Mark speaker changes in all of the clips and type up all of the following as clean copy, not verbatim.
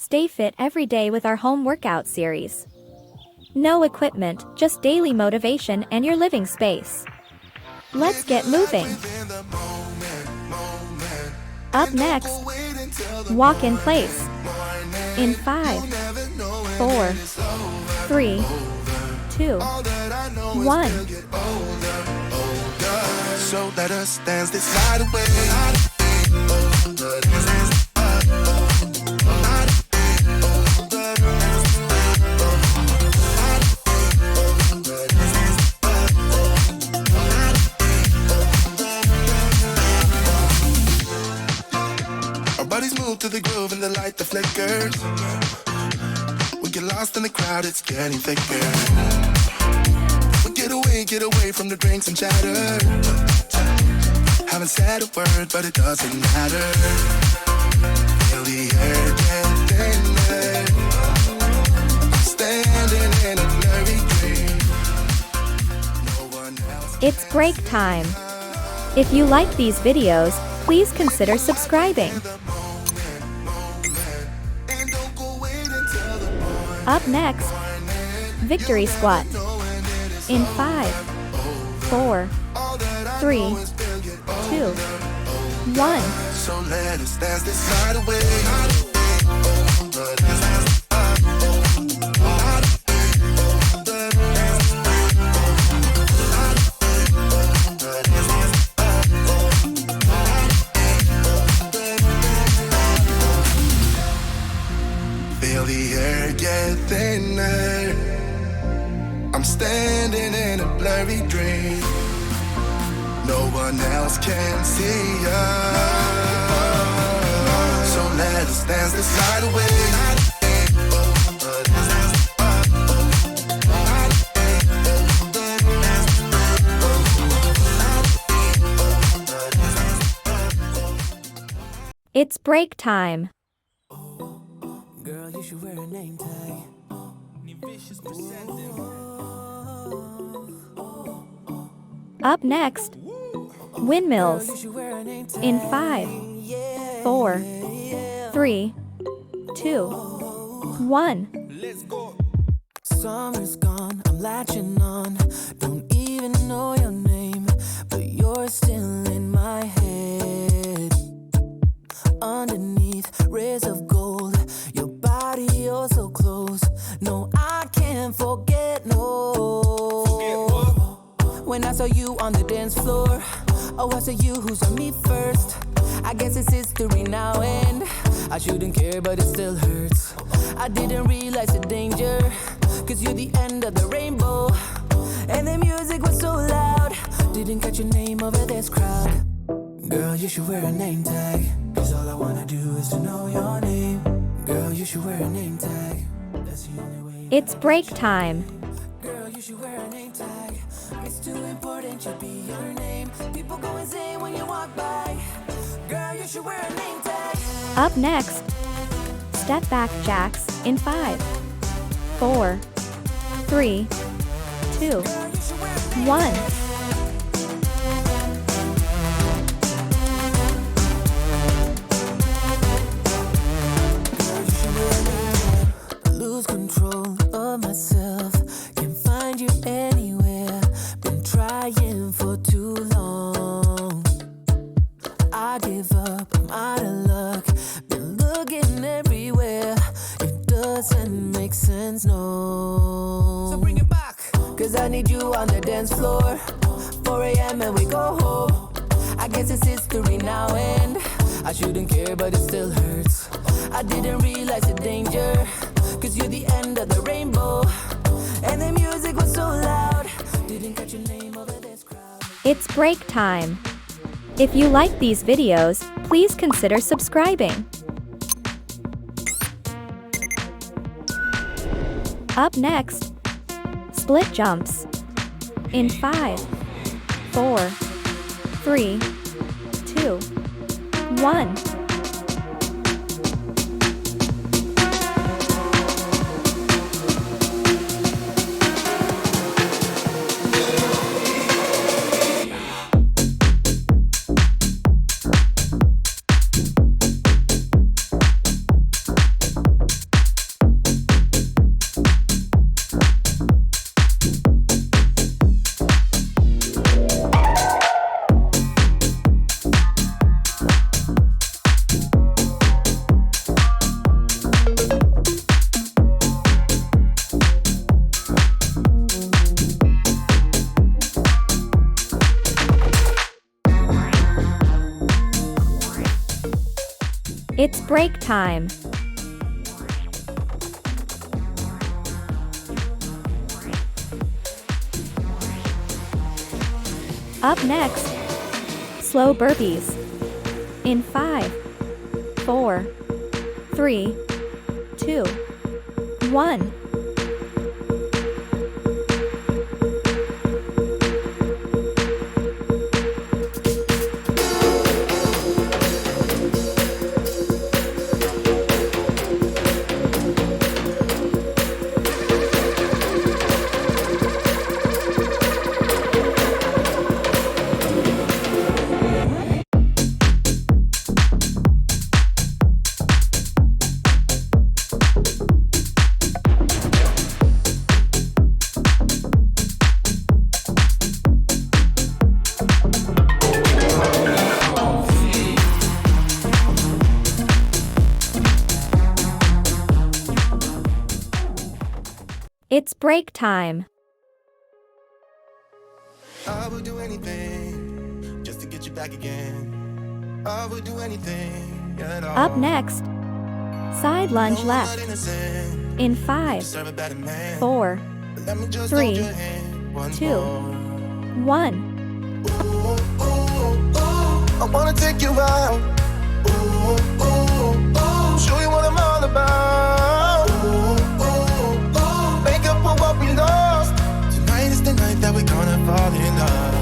Speaker 1: Stay fit every day with our home workout series. No equipment, just daily motivation and your living space. Let's get moving. Up next, walk in place. In 5, 4, 3, 2, 1.
Speaker 2: So let us dance this night away. Our bodies move to the groove and the light that flickers. We get lost in the crowd, it's getting thicker. Get away from the drinks and chatter. Haven't said a word, but it doesn't matter. Feel the air get thinner. I'm standing in a blurry dream. No one else.
Speaker 1: It's break time. If you like these videos, please consider subscribing. Up next, victory squat. In 5, 4, 3, 2, 1.
Speaker 2: So let us dance this night away. Feel the air get thinner. I'm standing in a blurry dream. No one else can see us. So let us dance this night away.
Speaker 1: It's break time.
Speaker 3: Girl, you should wear a name tag.
Speaker 1: Up next, windmills. In 5, 4, 3, 2, 1.
Speaker 3: Summer's gone, I'm latching on. Don't even know your name, but you're still in my head. Underneath rays of gold, your body oh so close. No, I can't forget, no. When I saw you on the dance floor, oh, I saw you who saw me first. I guess it's history now and I shouldn't care, but it still hurts. I didn't realize the danger, cause you're the end of the rainbow. And the music was so loud, didn't catch your name over this crowd. Girl, you should wear a name tag, cause all I wanna do is to know your name. Girl, you should wear a name tag. That's the only way.
Speaker 1: It's break time.
Speaker 3: Girl, you should wear a name tag. It's too important, should be your name. People go insane when you walk by. Girl, you should wear a name tag.
Speaker 1: Up next, step back jacks. In 5, 4, 3, 2, 1.
Speaker 3: Lose control of myself, can't find you anywhere. Been trying for too long. I give up, I'm out of luck. Been looking everywhere, it doesn't make sense, no. So bring it back, cause I need you on the dance floor. 4 a.m. and we go home. I guess it's history now and I shouldn't care, but it still hurts. I didn't realize the danger, cause you're the end of the rainbow. And the music was so loud, didn't catch your name over this crowd.
Speaker 1: It's break time. If you like these videos, please consider subscribing. Up next, split jumps. In 5, 4, 3, 2, 1. It's break time. Up next, slow burpees. In 5, 4, 3, 2, 1. It's break time.
Speaker 2: I would do anything just to get you back again. I would do anything at all.
Speaker 1: Up next, side lunge
Speaker 2: No, I'm
Speaker 1: left.
Speaker 2: not innocent.
Speaker 1: In 5,
Speaker 2: Deserve a better man.
Speaker 1: 4,
Speaker 2: But let me just
Speaker 1: 3,
Speaker 2: hold your hand once
Speaker 1: 2,
Speaker 2: more.
Speaker 1: 1.
Speaker 2: Ooh, ooh, ooh, I wanna take you out. Ooh, ooh, ooh, show you what I'm all about. Ooh, ooh, ooh, make up for what we lost. Tonight is the night that we're gonna fall in love.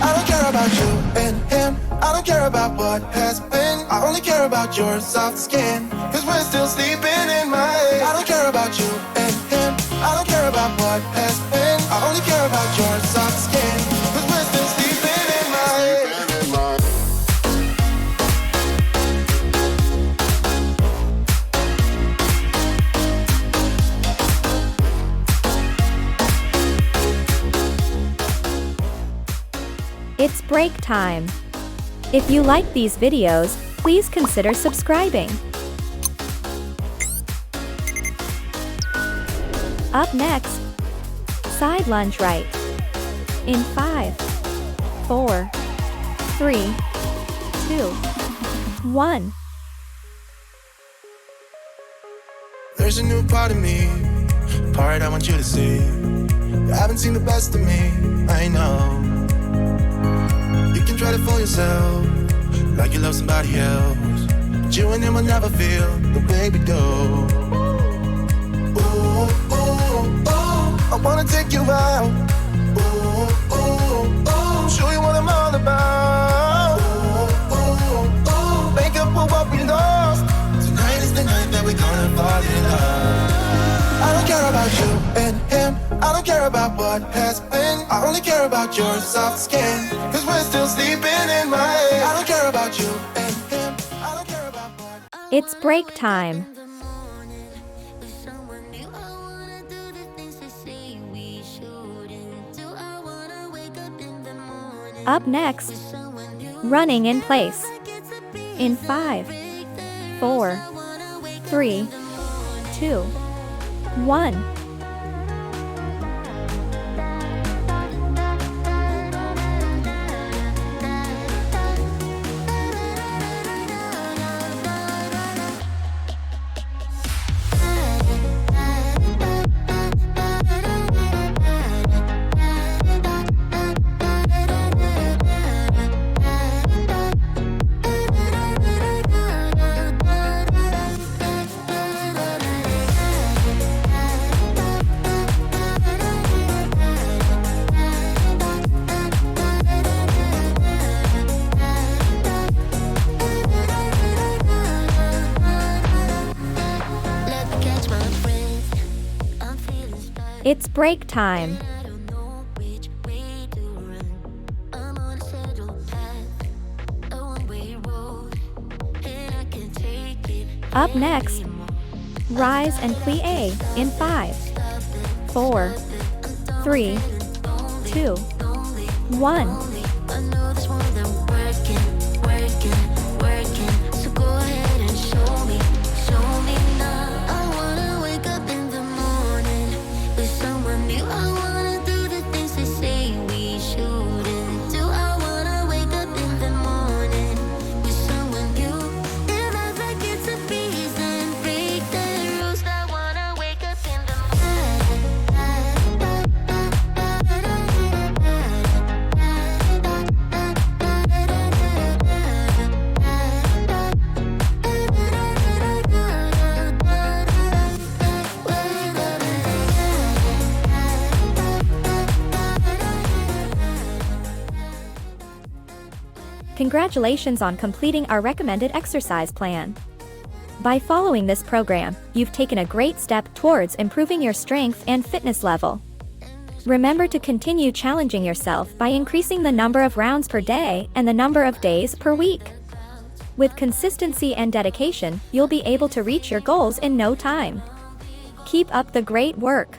Speaker 2: I don't care about you and him. I don't care about what has been. I only care about your soft skin. Cause we're still sleeping in my head. I don't care about you and him. I don't care about what has been. I only care about your soft skin. Cause we're still sleeping in my head.
Speaker 1: It's break time. If you like these videos, please consider subscribing. Up next, side lunge right. In 5, 4, 3, 2, 1.
Speaker 2: There's a new part of me, a part I want you to see. You haven't seen the best of me, I know. You can try to fool yourself, like you love somebody else, but you and him will never feel the way we do. Ooh, ooh, ooh, I wanna take you out. Ooh, ooh, ooh, show you what I'm all about. Ooh, ooh, ooh, make up for what we lost. Tonight is the night that we're gonna fall in love. I don't care about you and him. I don't care about what has been. I only care about your soft skin. Cause we're still sleeping in my head. I don't care about you and him. I don't care about what.
Speaker 1: It's break time. Up next, running in place. In 5, 4, 3, 2, 1. It's break time. Up next, rise and plie in 5, 4, 3, 2, 1. Congratulations on completing our recommended exercise plan. By following this program, you've taken a great step towards improving your strength and fitness level. Remember to continue challenging yourself by increasing the number of rounds per day and the number of days per week. With consistency and dedication, you'll be able to reach your goals in no time. Keep up the great work.